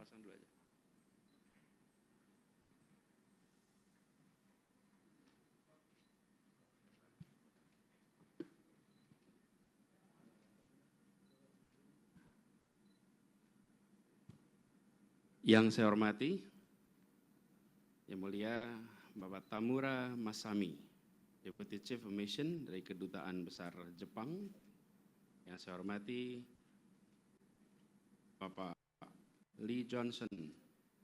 pasang dulu aja. Yang saya hormati, Yang Mulia Bapak Tamura Masami, Deputy Chief of Mission dari Kedutaan Besar Jepang. Yang saya hormati Bapak Lee Johnson,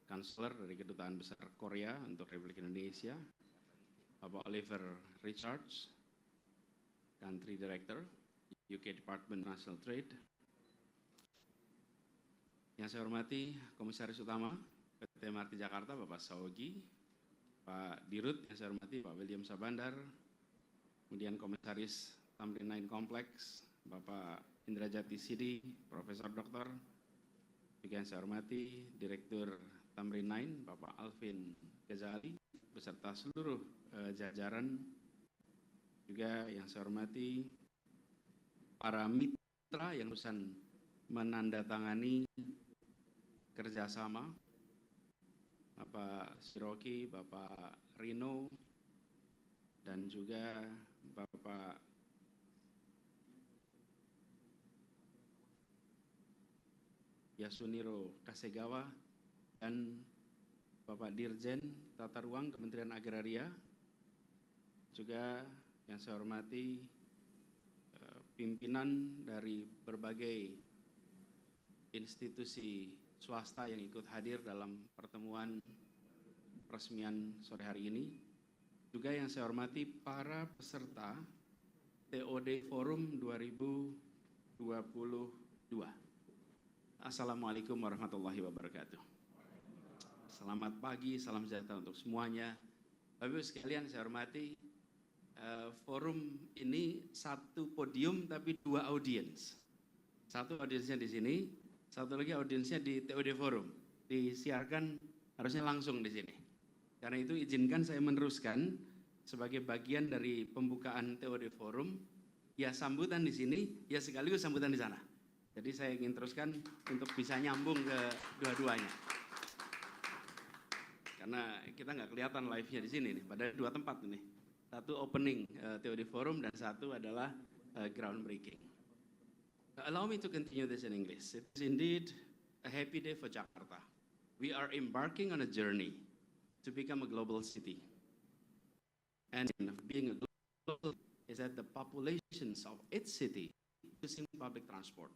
Counselor dari Kedutaan Besar Korea untuk Republik Indonesia. Bapak Oliver Richards, Country Director, UK Department of International Trade. Yang saya hormati Komisaris Utama PT MRT Jakarta, Bapak Saogi, Pak Dirut, yang saya hormati Pak William Sabandar, kemudian Komisaris Tamrin 9 Complex, Bapak Indrajati Sidi, Profesor Doktor, juga yang saya hormati Direktur Tamrin 9, Bapak Alvin Ghazali, beserta seluruh jajaran, juga yang saya hormati para mitra yang barusan menandatangani kerjasama, Bapak Siroki, Bapak Rino, dan juga Bapak Yasuniro Kasegawa, dan Bapak Dirjen Tata Ruang Kementerian Agraria, juga yang saya hormati pimpinan dari berbagai institusi swasta yang ikut hadir dalam pertemuan peresmian sore hari ini. Juga yang saya hormati para peserta TOD Forum 2022. Assalamualaikum warahmatullahi wabarakatuh. Selamat pagi, salam sejahtera untuk semuanya. Bapak Ibu sekalian saya hormati, forum ini satu podium tapi dua audiens. Satu audiensnya di sini, satu lagi audiensnya di TOD Forum. Disiarkan harusnya langsung di sini. Karena itu izinkan saya meneruskan sebagai bagian dari pembukaan TOD Forum, ya sambutan di sini, ya sekaligus sambutan di sana. Jadi saya ingin teruskan untuk bisa nyambung ke dua-duanya. Karena kita nggak kelihatan live-nya di sini nih, pada dua tempat ini. Satu opening TOD Forum dan satu adalah groundbreaking. Allow me to continue this in English. It is indeed a happy day for Jakarta. We are embarking on a journey to become a global city. And being a global is that the populations of its city using public transport.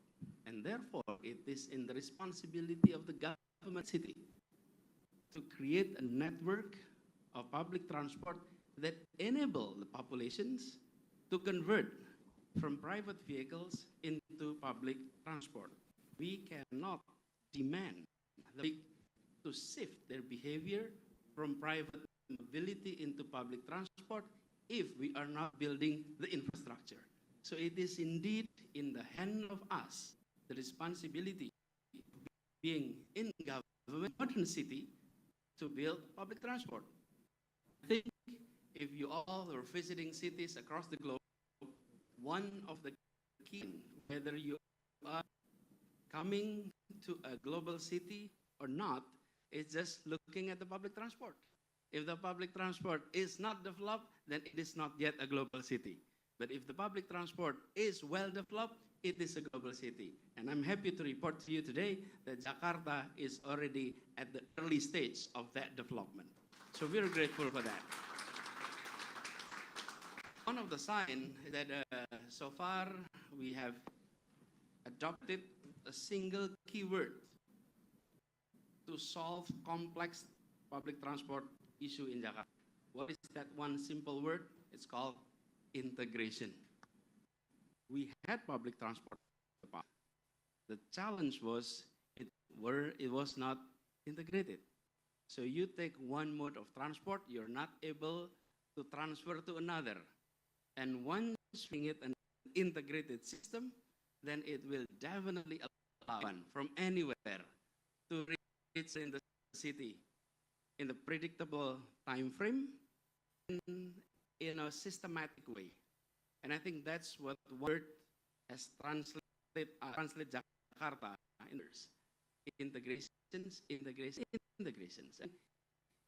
And therefore, it is in the responsibility of the government city to create a network of public transport that enable the populations to convert from private vehicles into public transport. We cannot demand the big to shift their behavior from private mobility into public transport if we are not building the infrastructure. So it is indeed in the hand of us, the responsibility being in government, modern city, to build public transport. I think if you all are visiting cities across the globe, one of the key, whether you are coming to a global city or not, is just looking at the public transport. If the public transport is not developed, then it is not yet a global city. But if the public transport is well developed, it is a global city. And I'm happy to report to you today that Jakarta is already at the early stage of that development. So we're grateful for that. One of the signs that so far we have adopted a single keyword to solve complex public transport issue in Jakarta. What is that one simple word? It's called integration. We had public transport in the past. The challenge was it was not integrated. So you take one mode of transport, you're not able to transfer to another. And once we get an integrated system, then it will definitely allow one from anywhere to reach in the city in a predictable time frame and in a systematic way. And I think that's what word has translate Jakarta in integration. integrations. And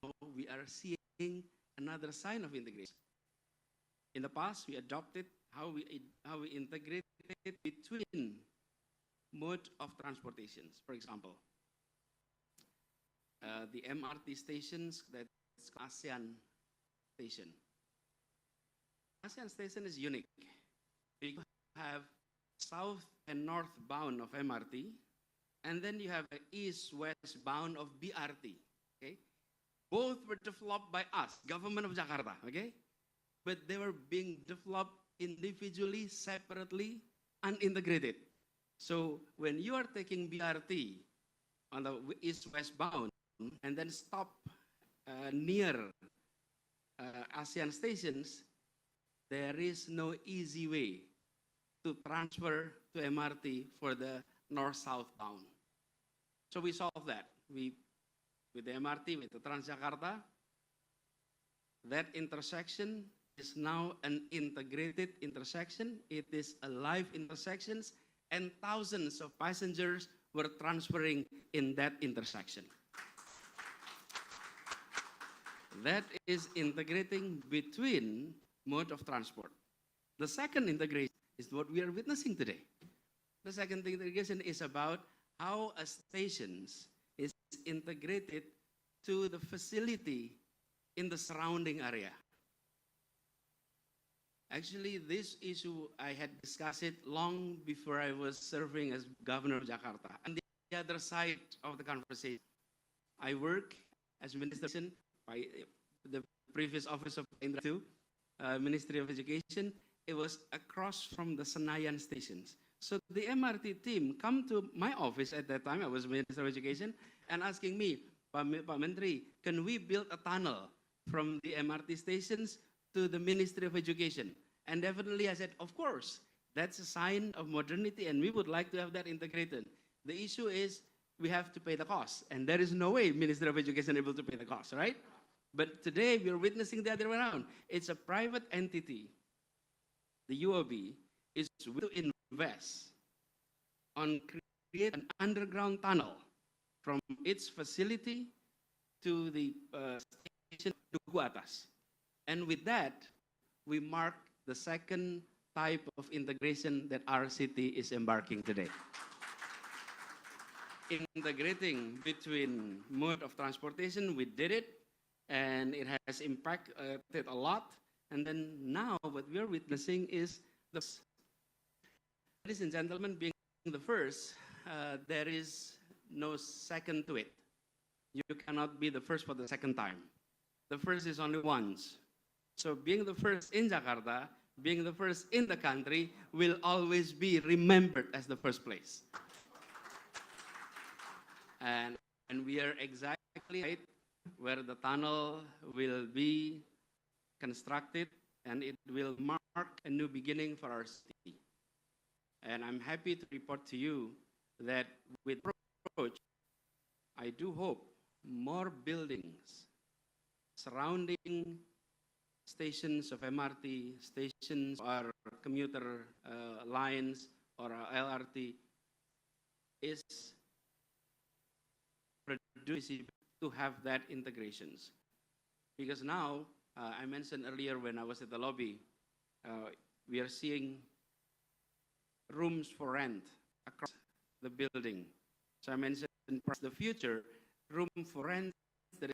now we are seeing another sign of integration. In the past, we adopted how we integrate between mode of transportations. For example, the MRT stations, that's ASEAN station. ASEAN station is unique. You have south and northbound of MRT, and then you have an east-west bound of BRT. Okay, both were developed by us, government of Jakarta. Okay, but they were being developed individually, separately, unintegrated. So when you are taking BRT on the east-west bound and then stop near ASEAN stations, there is no easy way to transfer to MRT for the north-south bound. So we solved that. With the MRT, with the Transjakarta, that intersection is now an integrated intersection. It is a live intersection, and thousands of passengers were transferring in that intersection. That is integrating between mode of transport. The second integration is what we are witnessing today. The second integration is about how a station is integrated to the facility in the surrounding area. Actually, this issue, I had discussed it long before I was serving as governor of Jakarta. And the other side of the conversation, I work as minister by the previous office of Indra II, Ministry of Education. It was across from the Senayan stations. So the MRT team come to my office at that time, I was Minister of Education, and asking me, Pak Menteri, can we build a tunnel from the MRT stations to the Ministry of Education? And definitely I said, of course, that's a sign of modernity and we would like to have that integrated. The issue is we have to pay the cost, and there is no way Ministry of Education able to pay the cost, right? But today we are witnessing the other way around. It's a private entity. The UOB is willing to invest on create an underground tunnel from its facility to the station Duku Atas. And with that, we mark the second type of integration that our city is embarking today. Integrating between mode of transportation, we did it, and it has impacted a lot. And then now what we are witnessing is the, ladies and gentlemen, being the first, there is no second to it. You cannot be the first for the second time. The first is only once. So being the first in Jakarta, being the first in the country, will always be remembered as the first place. And we are exactly right where the tunnel will be constructed, and it will mark a new beginning for our city. And I'm happy to report to you that with approach, I do hope more buildings surrounding stations of MRT, stations or commuter lines or LRT is producing to have that integrations. Because now, I mentioned earlier when I was at the lobby, we are seeing rooms for rent across the building. So I mentioned the future, room for rent that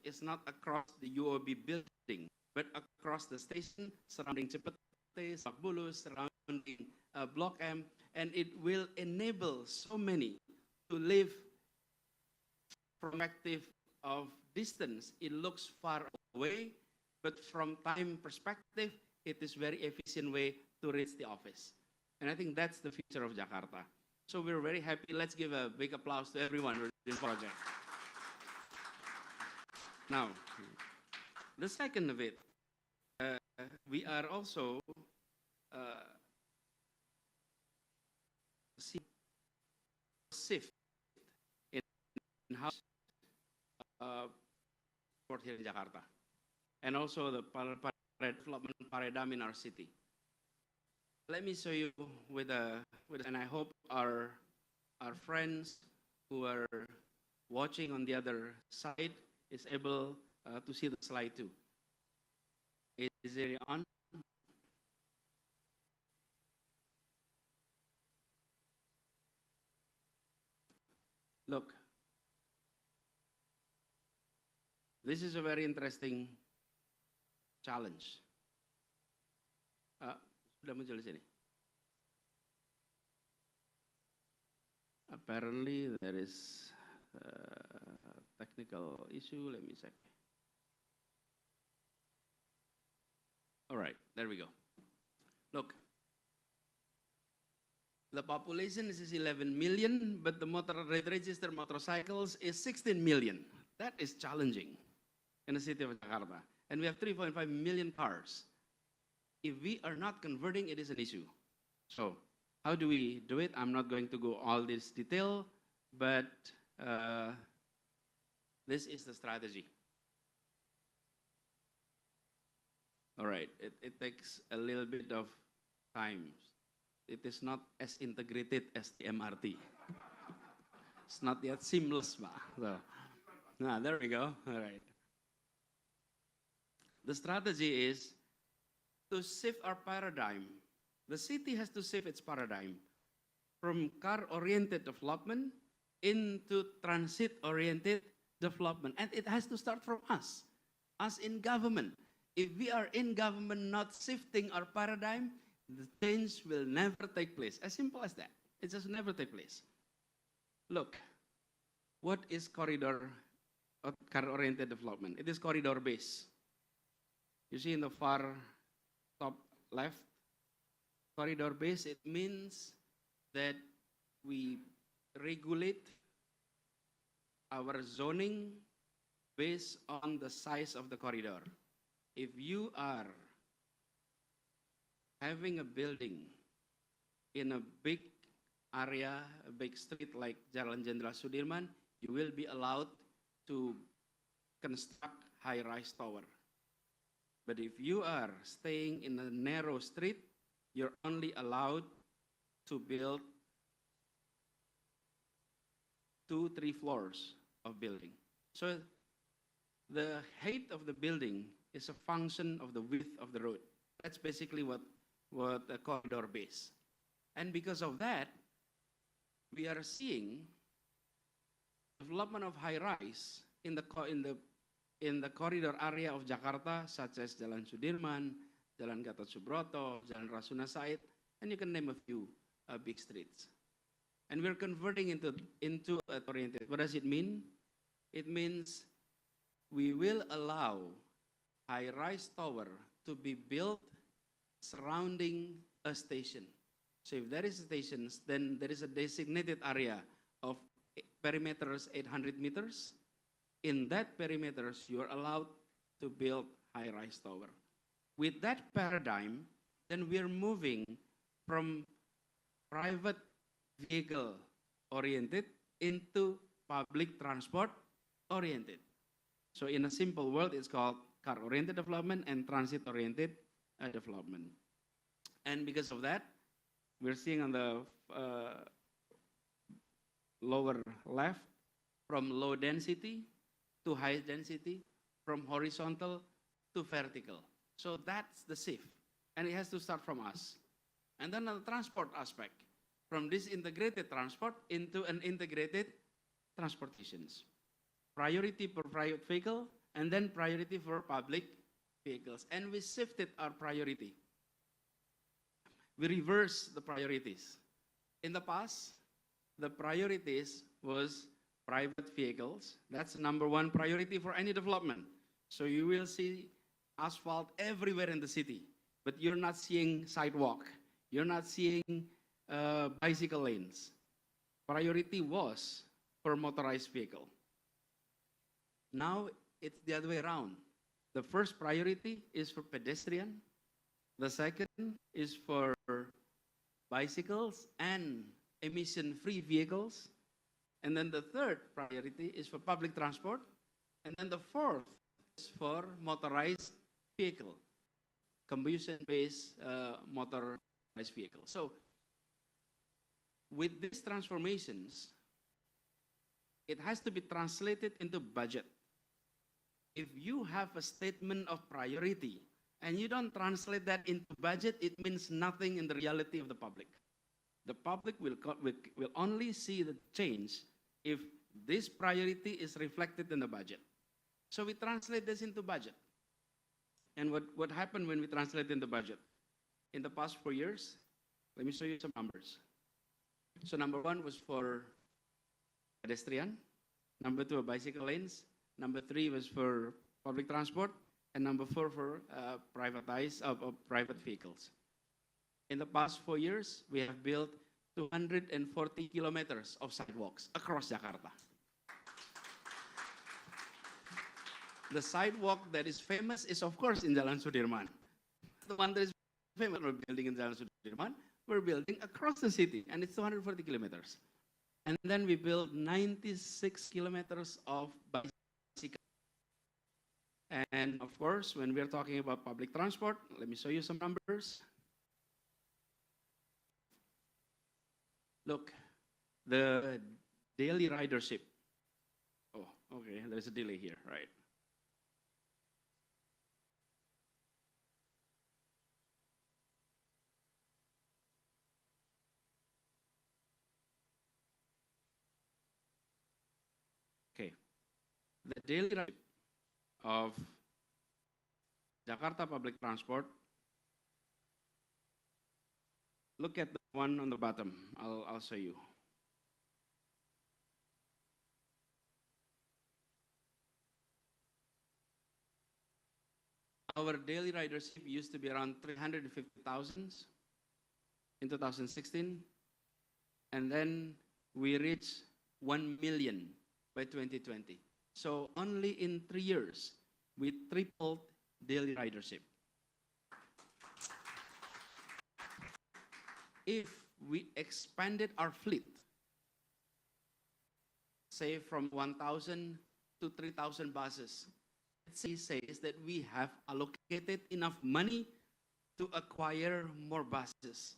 is not across the UOB building, but across the station, surrounding Cepete, Sabulus, surrounding Block M, and it will enable so many to live from perspective of distance. It looks far away, but from time perspective, it is very efficient way to reach the office. And I think that's the future of Jakarta. So we're very happy. Let's give a big applause to everyone for this project. Now, the second of it, we are also seeing shift in how sport here in Jakarta, and also the development paradigm in our city. Let me show you with and I hope our friends who watching on the other side is able to see the slide too. Is it on? Look, this is a very interesting challenge. Sudah muncul di sini. Apparently there is a technical issue. Let me check. All right, there we go. Look, the population is 11 million, but the registered motorcycles is 16 million. That is challenging in the city of Jakarta. And we have 3.5 million cars. If we are not converting, it is an issue. So how do we do it? I'm not going to go all this detail, but this is the strategy. All right, it takes a little bit of time. It is not as integrated as the MRT. It's not yet seamless, so, there we go. All right. The strategy is to shift our paradigm. The city has to shift its paradigm from car-oriented development into transit-oriented development. And it has to start from us in government. If we are in government not shifting our paradigm, the change will never take place. As simple as that. It just never take place. Look, what is car-oriented development? It is corridor-based. You see in the far top left, corridor-based, it means that we regulate our zoning based on the size of the corridor. If you are having a building in a big area, a big street like Jalan Jenderal Sudirman, you will be allowed to construct high-rise tower. But if you are staying in a narrow street, you're only allowed to build 2-3 floors of building. So the height of the building is a function of the width of the road. That's basically what a corridor base. And because of that, we are seeing development of high-rise in the corridor area of Jakarta, such as Jalan Sudirman, Jalan Gatot Subroto, Jalan Rasuna Said, and you can name a few big streets. And we're converting into oriented. What does it mean? It means we will allow high-rise tower to be built surrounding a station. So if there is stations, then there is a designated area of perimeters 800 meters. In that perimeters, you are allowed to build high-rise tower. With that paradigm, then we are moving from private vehicle oriented into public transport oriented. So in a simple word, it's called car-oriented development and transit-oriented development. And because of that, we're seeing on the lower left, from low density to high density, from horizontal to vertical. So that's the shift, and it has to start from us. And then on the transport aspect, from this integrated transport into an integrated transportations. Priority for private vehicle, and then priority for public vehicles. And we shifted our priority. We reversed the priorities. In the past, the priorities was private vehicles. That's number one priority for any development. So you will see asphalt everywhere in the city, but you're not seeing sidewalk. You're not seeing bicycle lanes. Priority was for motorized vehicle. Now it's the other way around. The first priority is for pedestrian. The second is for bicycles and emission-free vehicles. And then the third priority is for public transport. And then the fourth is for motorized vehicle, combustion-based motorized vehicle. So with these transformations, it has to be translated into budget. If you have a statement of priority and you don't translate that into budget, it means nothing in the reality of the public. The public will only see the change if this priority is reflected in the budget. So we translate this into budget. And what happened when we translate into budget? In the past 4 years, let me show you some numbers. So number 1 was for pedestrian, number 2 bicycle lanes, number 3 was for public transport, and number 4 for private vehicles. In the past 4 years, we have built 240 kilometers of sidewalks across Jakarta. The sidewalk that is famous is, of course, in Jalan Sudirman. The one that is famous, we're building in Jalan Sudirman, we're building across the city, and it's 240 kilometers. And then we built 96 kilometers of bicycle. And of course, when we're talking about public transport, let me show you some numbers. Look, the daily ridership. Oh, okay, there's a delay here, right? Okay, the daily ridership of Jakarta public transport. Look at the one on the bottom. I'll show you. Our daily ridership used to be around 350,000 in 2016, and then we reached 1 million by 2020. So only in 3 years, we tripled daily ridership. If we expanded our fleet, say from 1,000 to 3,000 buses, it says that we have allocated enough money to acquire more buses.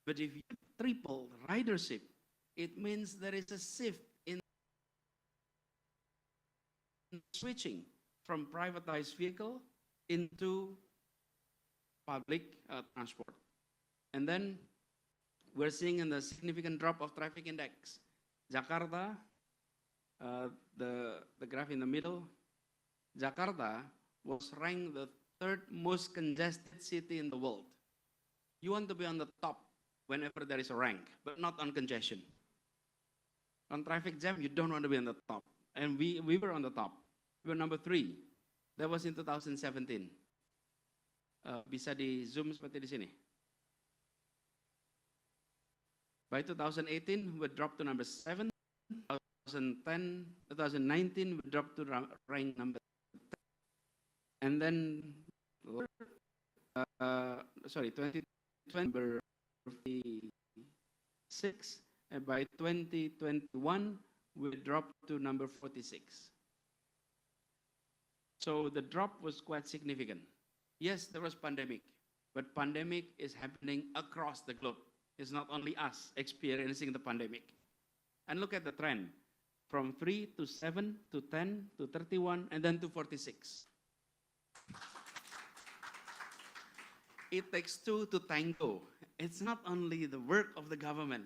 But if you triple ridership, it means there is a shift in switching from privatized vehicle into public transport. And then we're seeing in the significant drop of traffic index. Jakarta, the graph in the middle, Jakarta was ranked the 3rd most congested city in the world. You want to be on the top whenever there is a rank, but not on congestion. On traffic jam, you don't want to be on the top. And we were on the top. We were number 3. That was in 2017. Bisa di zoom seperti di sini. By 2018, we dropped to number 7. 2019, we dropped to rank number 10. And then, 2020, number 46. And by 2021, we dropped to number 46. So the drop was quite significant. Yes, there was pandemic, but pandemic is happening across the globe. It's not only us experiencing the pandemic. And look at the trend, from 3 to 7 to 10 to 31 and then to 46. It takes 2 to tango. It's not only the work of the government.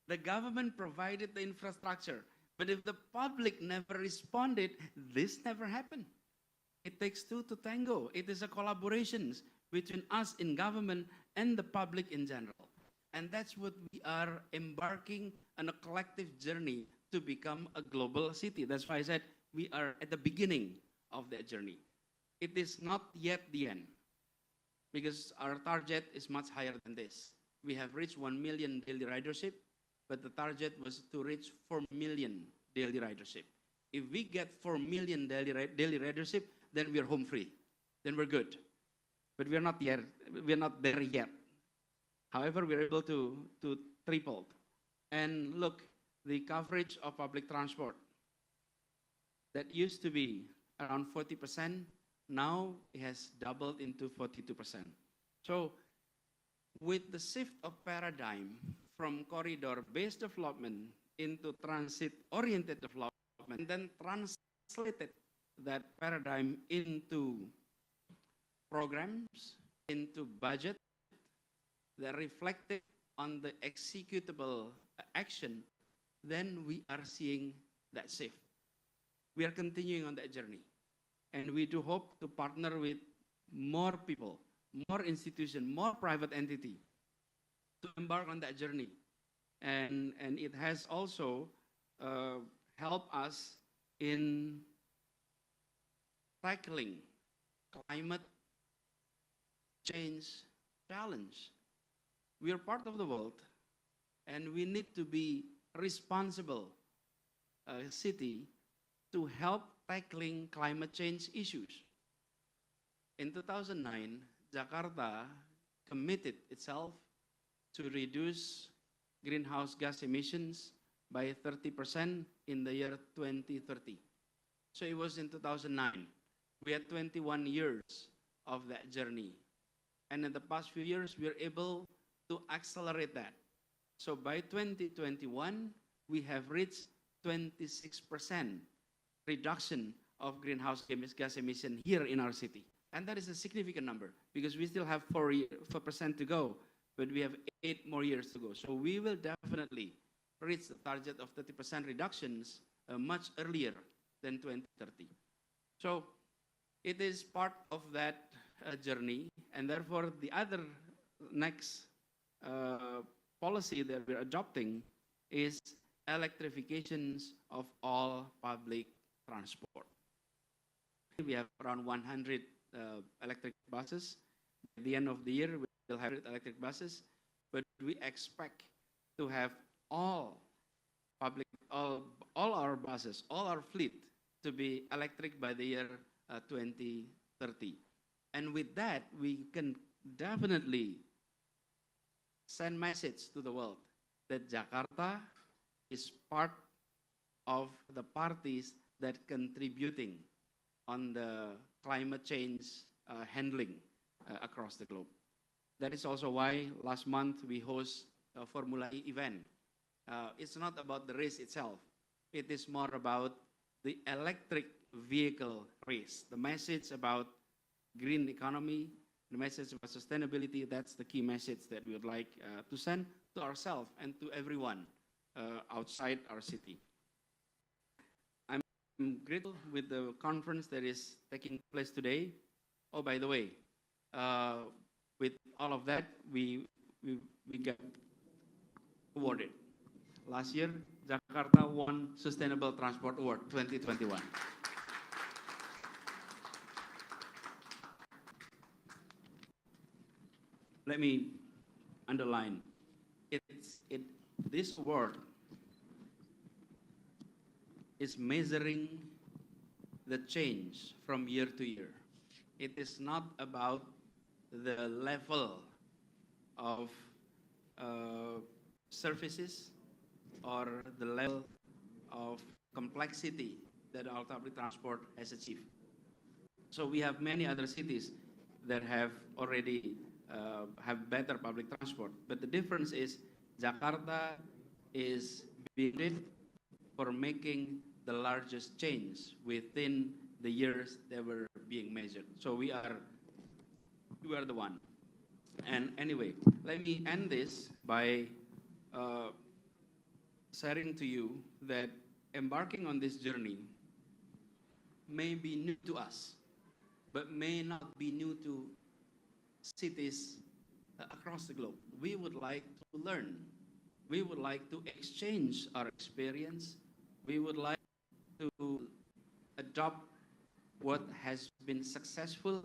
The government provided the infrastructure, but if the public never responded, this never happened. It takes 2 to tango. It is a collaboration between us in government and the public in general. And that's what we are embarking on, a collective journey to become a global city. That's why I said we are at the beginning of that journey. It is not yet the end, because our target is much higher than this. We have reached 1 million daily ridership, but the target was to reach 4 million daily ridership. If we get 4 million daily ridership, then we are home free. Then we're good. But we are not there yet. However, we're able to triple. And look, the coverage of public transport that used to be around 40%, now it has doubled into 42%. So with the shift of paradigm from corridor-based development into transit-oriented development, development, and then translated that paradigm into programs, into budget that reflected on the executable action, then we are seeing that shift. We are continuing on that journey. And we do hope to partner with more people, more institutions, more private entity to embark on that journey. And it has also helped us in tackling climate change challenge. We are part of the world, and we need to be responsible city to help tackling climate change issues. In 2009, Jakarta committed itself to reduce greenhouse gas emissions by 30% in the year 2030. So it was in 2009. We had 21 years of that journey. And in the past few years, we were able to accelerate that. So by 2021, we have reached 26% reduction of greenhouse gas emission here in our city. And that is a significant number because we still have 4% to go, but we have 8 more years to go. So we will definitely reach the target of 30% reductions much earlier than 2030. So it is part of that journey, and therefore the other next policy that we're adopting is electrifications of all public transport. We have around 100 electric buses. At the end of the year, we will have electric buses, but we expect to have all our buses, all our fleet to be electric by the year 2030. And with that, we can definitely send message to the world that Jakarta is part of the parties that contributing on the climate change handling across the globe. That is also why last month we host a Formula E event. It's not about the race itself. It is more about the electric vehicle race. The message about green economy, the message about sustainability, that's the key message that we would like to send to ourselves and to everyone outside our city. I'm grateful with the conference that is taking place today. Oh, by the way, with all of that, we got awarded. Last year, Jakarta won Sustainable Transport Award 2021. Let me underline, this award is measuring the change from year to year. It is not about the level of services or the level of complexity that our public transport has achieved. So we have many other cities that have already have better public transport, but the difference is Jakarta is being rated for making the largest change within the years that were being measured. So we are the one. And anyway, let me end this by sharing to you that embarking on this journey may be new to us, but may not be new to cities across the globe. We would like to learn. We would like to exchange our experience. We would like to adopt what has been successful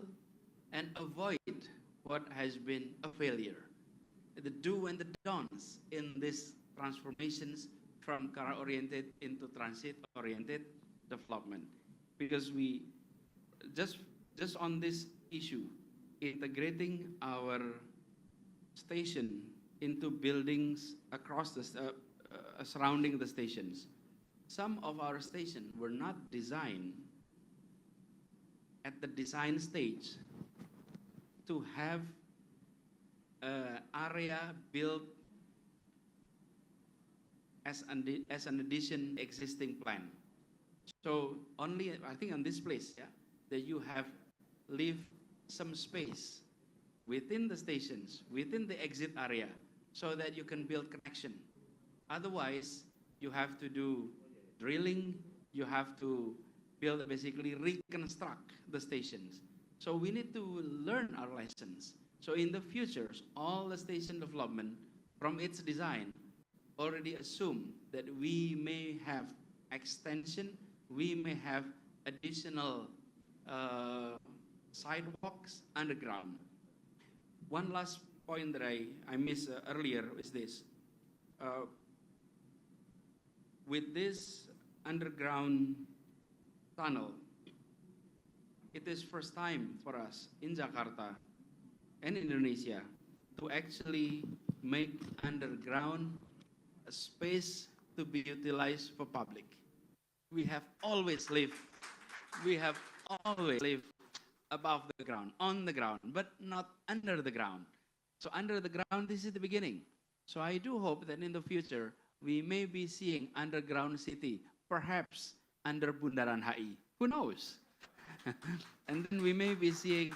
and avoid what has been a failure. The do and the don'ts in these transformations from car-oriented into transit-oriented development. Because we, just on this issue, integrating our station into buildings across the, surrounding the stations. Some of our stations were not designed at the design stage to have an area built as an addition existing plan. So only, I think on this place, yeah, that you have leave some space within the stations, within the exit area, so that you can build connection. Otherwise, you have to do drilling, you have to build, basically reconstruct the stations. So we need to learn our lessons. So in the future, all the station development from its design already assume that we may have extension, we may have additional sidewalks underground. One last point that I missed earlier is this. With this underground tunnel, it is first time for us in Jakarta and Indonesia to actually make underground a space to be utilized for public. We have always lived above the ground, on the ground, but not under the ground. So under the ground, this is the beginning. So I do hope that in the future, we may be seeing underground city, perhaps under Bundaran HI. Who knows? And then we may be seeing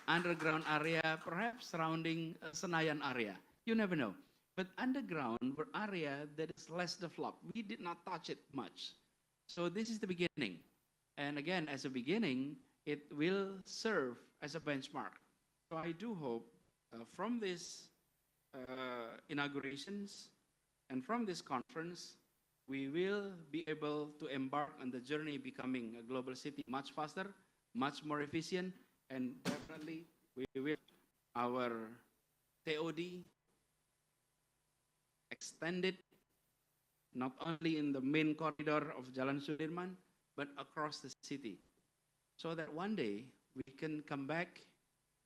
underground area, perhaps surrounding Senayan area. You never know. But underground were area that is less developed. We did not touch it much. So this is the beginning. And again, as a beginning, it will serve as a benchmark. So I do hope from this inaugurations and from this conference, we will be able to embark on the journey becoming a global city much faster, much more efficient, and definitely we will our TOD extended not only in the main corridor of Jalan Sudirman, but across the city, so that one day we can come back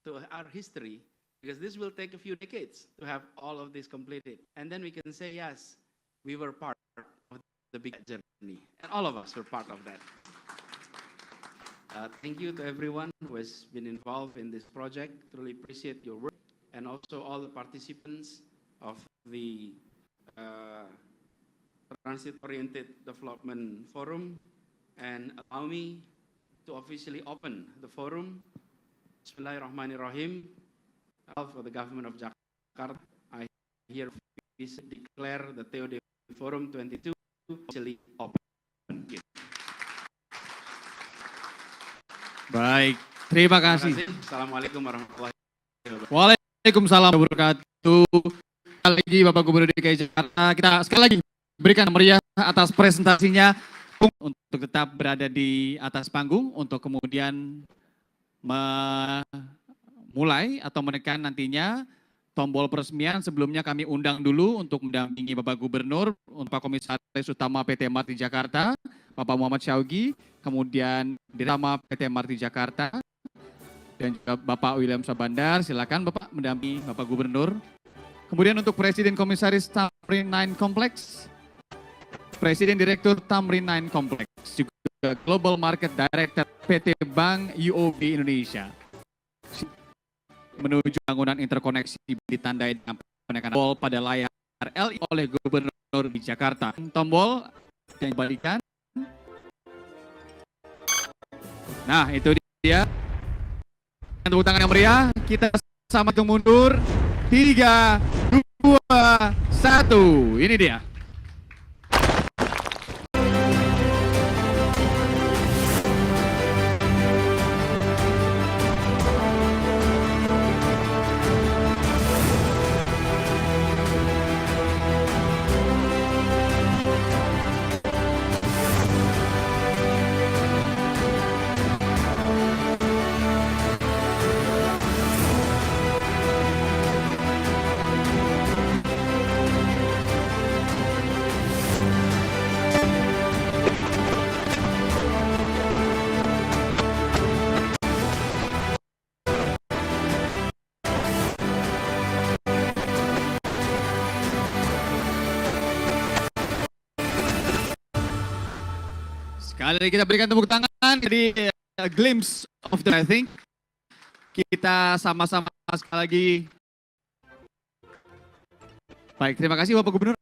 to our history, because this will take a few decades to have all of this completed. And then we can say, yes, we were part of the big journey, and all of us were part of that. Thank you to everyone who has been involved in this project. Truly appreciate your work, and also all the participants of the Transit-Oriented Development Forum. And allow me to officially open the forum. Bismillahirrahmanirrahim. For the government of Jakarta, I hereby declare the TOD Forum 22 officially open. Baik, terima kasih. Assalamualaikum warahmatullahi wabarakatuh. Waalaikumsalam warahmatullahi wabarakatuh. Sekali lagi Bapak Gubernur DKI Jakarta, kita sekali lagi berikan meriah atas presentasinya untuk tetap berada di atas panggung untuk kemudian memulai atau menekan nantinya tombol peresmian. Sebelumnya kami undang dulu untuk mendampingi Bapak Gubernur, Pak Komisaris Utama PT MRT Jakarta, Bapak Muhammad Syaugi, kemudian Diterima PT MRT Jakarta, dan juga Bapak William Sabandar. Silakan Bapak mendampingi Bapak Gubernur. Kemudian untuk Presiden Komisaris Tamrin 9 Complex, Presiden Direktur Tamrin 9 Complex, juga Global Market Director PT Bank UOB Indonesia. Menuju bangunan interkoneksi ditandai dengan penekanan tombol pada layar LI oleh Gubernur di Jakarta. Tombol yang dibalikan. Nah, itu dia. Tepuk tangan yang meriah. Kita sama hitung mundur. 3, 2, 1. Ini dia. Sekali lagi kita berikan tepuk tangan. Jadi a glimpse of the, I think. Kita sama-sama sekali lagi. Baik, terima kasih Bapak Gubernur.